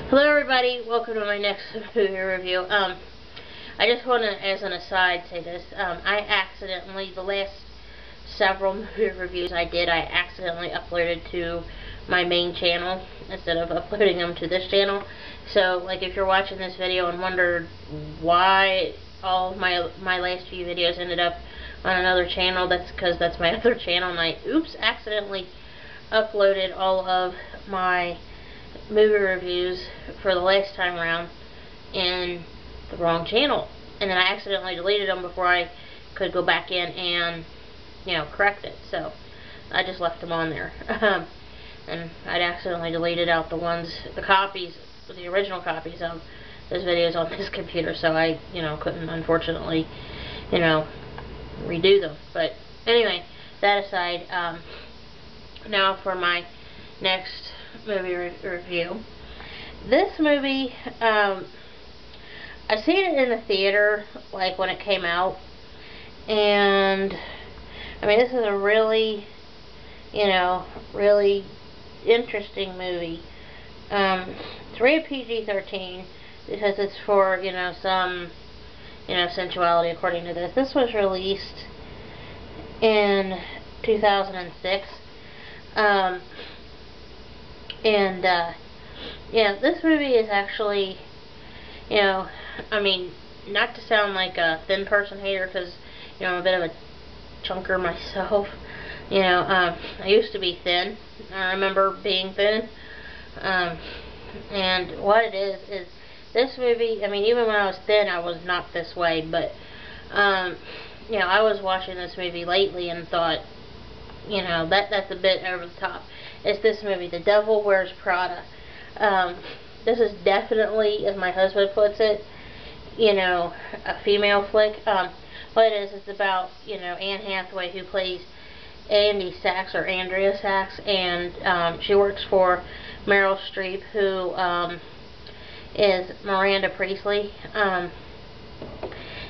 Hello everybody, welcome to my next movie review. I just want to, as an aside, say this. I accidentally, the last several movie reviews I did, I accidentally uploaded to my main channel instead of uploading them to this channel. So, like, if you're watching this video and wondered why all of my last few videos ended up on another channel, that's because that's my other channel, and I, accidentally uploaded all of my movie reviews for the last time around in the wrong channel, and then I accidentally deleted them before I could go back in and, you know, correct it. So I just left them on there. And I'd accidentally deleted out the copies, the original copies of those videos on this computer, so I, you know, couldn't, unfortunately, you know, redo them. But anyway, that aside, now for my next movie review. This movie, I seen it in the theater, like, when it came out, and I mean, this is a really, you know, really interesting movie. It's rated PG-13 because it's for, you know, some, you know, sensuality according to this. This was released in 2006. Yeah, this movie is actually, you know, I mean, not to sound like a thin person hater, because, you know, I'm a bit of a chunker myself. You know, I used to be thin. I remember being thin. And what it is this movie, I mean, even when I was thin, I was not this way, but, you know, I was watching this movie lately and thought, you know, that's a bit over the top. It's this movie, The Devil Wears Prada. This is definitely, as my husband puts it, you know, a female flick. What it is, it's about, you know, Anne Hathway, who plays Andy Sachs, or Andrea Sachs, and she works for Merrill Streep, who is Miranda Priestley. And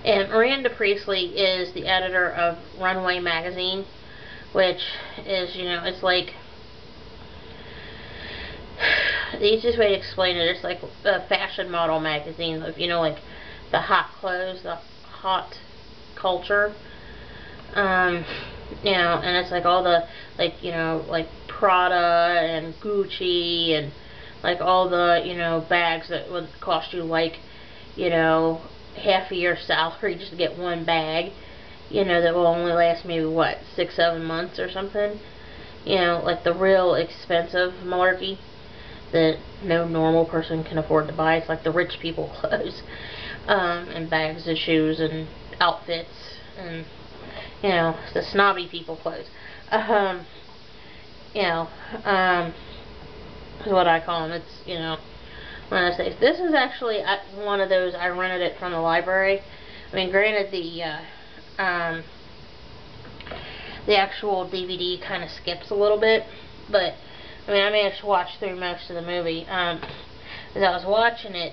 Miranda Priestley is the editor of Runway magazine, which is, you know, it's like, the easiest way to explain it, it's like a fashion model magazine of, you know, like the hot clothes, the hot culture, you know, and it's like all the, like, you know, like Prada and Gucci and like all the, you know, bags that would cost you, like, you know, half a year's salary just to get one bag, you know, that will only last maybe, what, 6-7 months or something, you know, like the real expensive malarkey that no normal person can afford to buy. It's like the rich people clothes, and bags of shoes and outfits, and, you know, the snobby people clothes, you know, is what I call them. It's, you know, one of those things. This is actually one of those, I rented it from the library. I mean, granted, the actual DVD kind of skips a little bit, but I mean, I managed to watch through most of the movie. As I was watching it,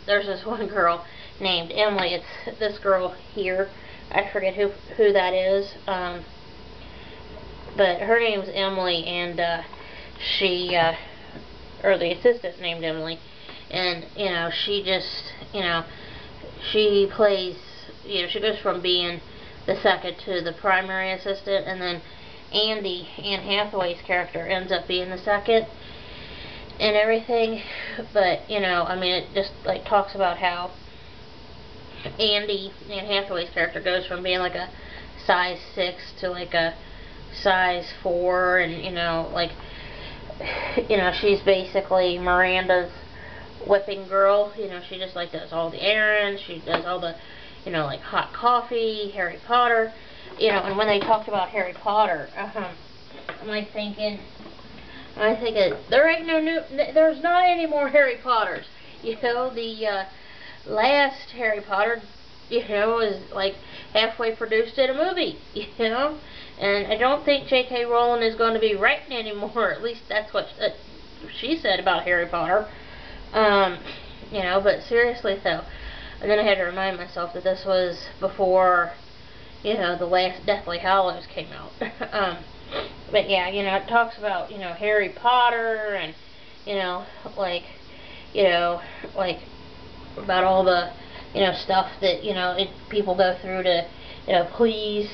there's this one girl named Emily. It's this girl here. I forget who that is. But her name's Emily, and she, or the assistant named Emily, and, you know, she just, you know, she plays, you know, she goes from being the second to the primary assistant, and then Andy, Anne Hathaway's character, ends up being the second and everything. But, you know, I mean, it just, like, talks about how Anne Hathaway's character goes from being like a size 6 to like a size 4, and, you know, like, you know, she's basically Miranda's whipping girl. You know, she just, like, does all the errands, she does all the, you know, like, hot coffee, Harry Potter. You know, and when they talked about Harry Potter, I'm like thinking, there ain't no new, there's not any more Harry Potters. You know, the last Harry Potter, you know, is like halfway produced in a movie, you know, and I don't think J.K. Rowling is going to be writing anymore. At least that's what she said about Harry Potter. You know, but seriously though, and then I had to remind myself that this was before, you know, the last Deathly Hallows came out. But yeah, you know, it talks about, you know, Harry Potter, and, you know, like, you know, like, about all the, you know, stuff that, you know, people go through to, you know, please,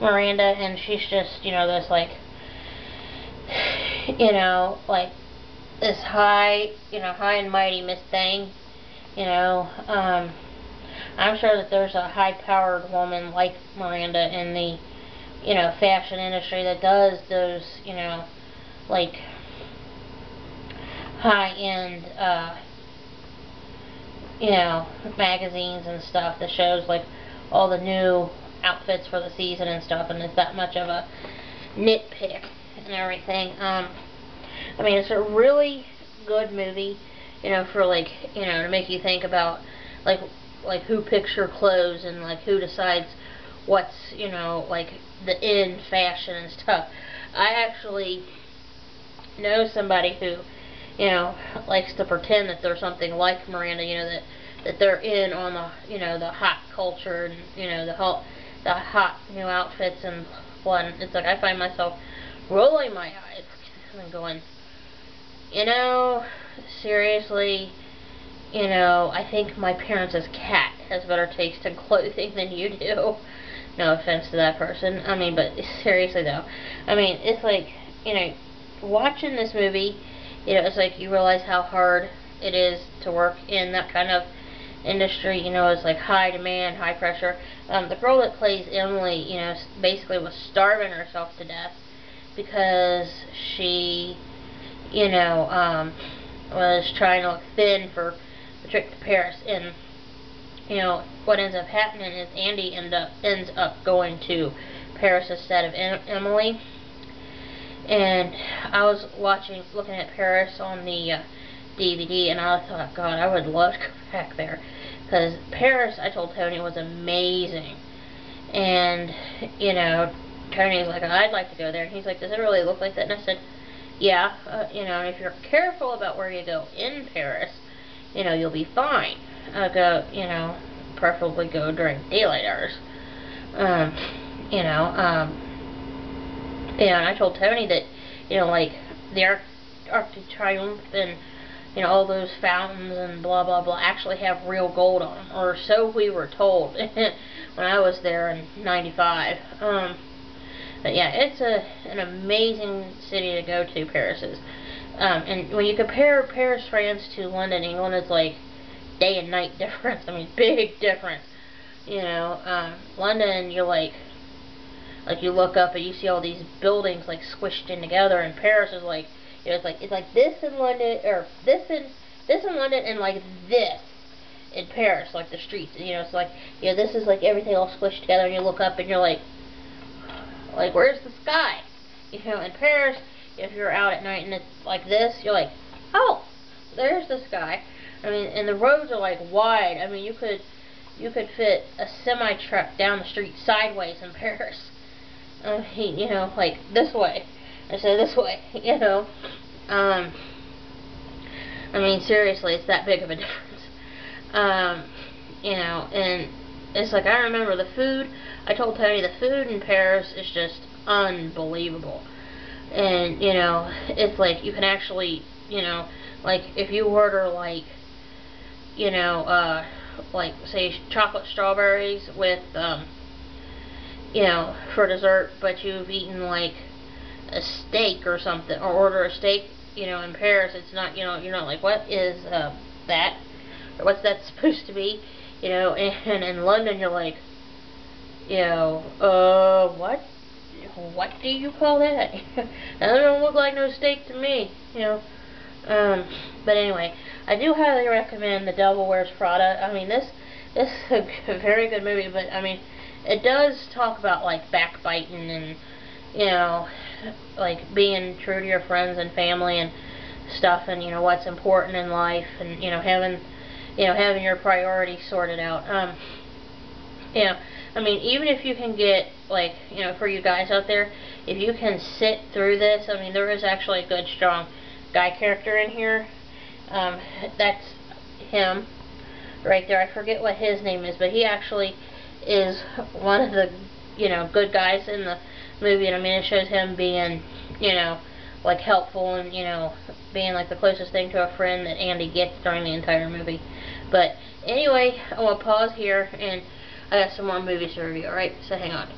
Miranda, and she's just, you know, this, like, you know, like, this high and mighty Miss Thing, you know. I'm sure that there's a high-powered woman like Miranda in the, you know, fashion industry that does those, you know, like, high-end, you know, magazines and stuff that shows, like, all the new outfits for the season and stuff, and it's that much of a nitpick and everything. I mean, it's a really good movie, you know, for, like, you know, to make you think about, like who picks your clothes and, like, who decides what's, you know, like, the in fashion and stuff. I actually know somebody who, you know, likes to pretend that they're something like Miranda, you know, that they're in on the, you know, the hot culture and, you know, the hot new outfits and one. It's like I find myself rolling my eyes and going, you know, seriously, you know, I think my parents' cat has better taste in clothing than you do. No offense to that person. I mean, but seriously though, I mean, it's like, you know, watching this movie, you know, it's like you realize how hard it is to work in that kind of industry. You know, it's like high demand, high pressure. The girl that plays Emily, you know, basically was starving herself to death because she, you know, was trying to look thin for the trip to Paris. And, you know, what ends up happening is Andy ends up going to Paris instead of Emily. And I was looking at Paris on the DVD, and I thought, God, I would love to go back there. Because Paris, I told Tony, was amazing. And, you know, Tony's like, I'd like to go there. And he's like, does it really look like that? And I said, yeah, you know, if you're careful about where you go in Paris, you know, you'll be fine. Go, you know, preferably go during daylight hours. You know, and I told Tony that, you know, like, the Arc de Triomphe and, you know, all those fountains and blah, blah, blah actually have real gold on them. Or so we were told when I was there in '95. But yeah, it's an amazing city to go to, Paris is. And when you compare Paris, France to London, England, it's like day and night difference. I mean, big difference. You know, London, you're like you look up and you see all these buildings like squished in together, and Paris is like, you know, it's like this in London, or this in London, and like this in Paris, like the streets. You know, it's like, you know, this is like everything all squished together, and you look up and you're like where's the sky? You know, in Paris, if you're out at night and it's like this, you're like, oh, there's the sky. I mean, and the roads are like wide. I mean, you could fit a semi-truck down the street sideways in Paris. I mean, you know, like this way. I said this way, you know. I mean, seriously, it's that big of a difference. You know, and it's like, I remember the food. I told Tony the food in Paris is just unbelievable. And, you know, it's like you can actually, you know, like if you order like, you know, like say chocolate strawberries with, you know, for dessert, but you've eaten like a steak or something, or order a steak, you know, in Paris, it's not, you know, you're not like, what is that? Or what's that supposed to be? You know, and in London you're like, you know, what? What do you call that? That don't look like no steak to me, you know. But anyway, I do highly recommend The Devil Wears Prada. I mean, this is a very good movie, but I mean, it does talk about like backbiting and, you know, like being true to your friends and family and stuff, and you know what's important in life, and you know having your priorities sorted out. You know, I mean, even if you can get, like, you know, for you guys out there, if you can sit through this, I mean, there is actually a good, strong guy character in here. That's him right there. I forget what his name is, but he actually is one of the, you know, good guys in the movie. And I mean, it shows him being, you know, like helpful and, you know, being like the closest thing to a friend that Andy gets during the entire movie. But anyway, I want to pause here, and I got some more movies to review. Alright, so hang on.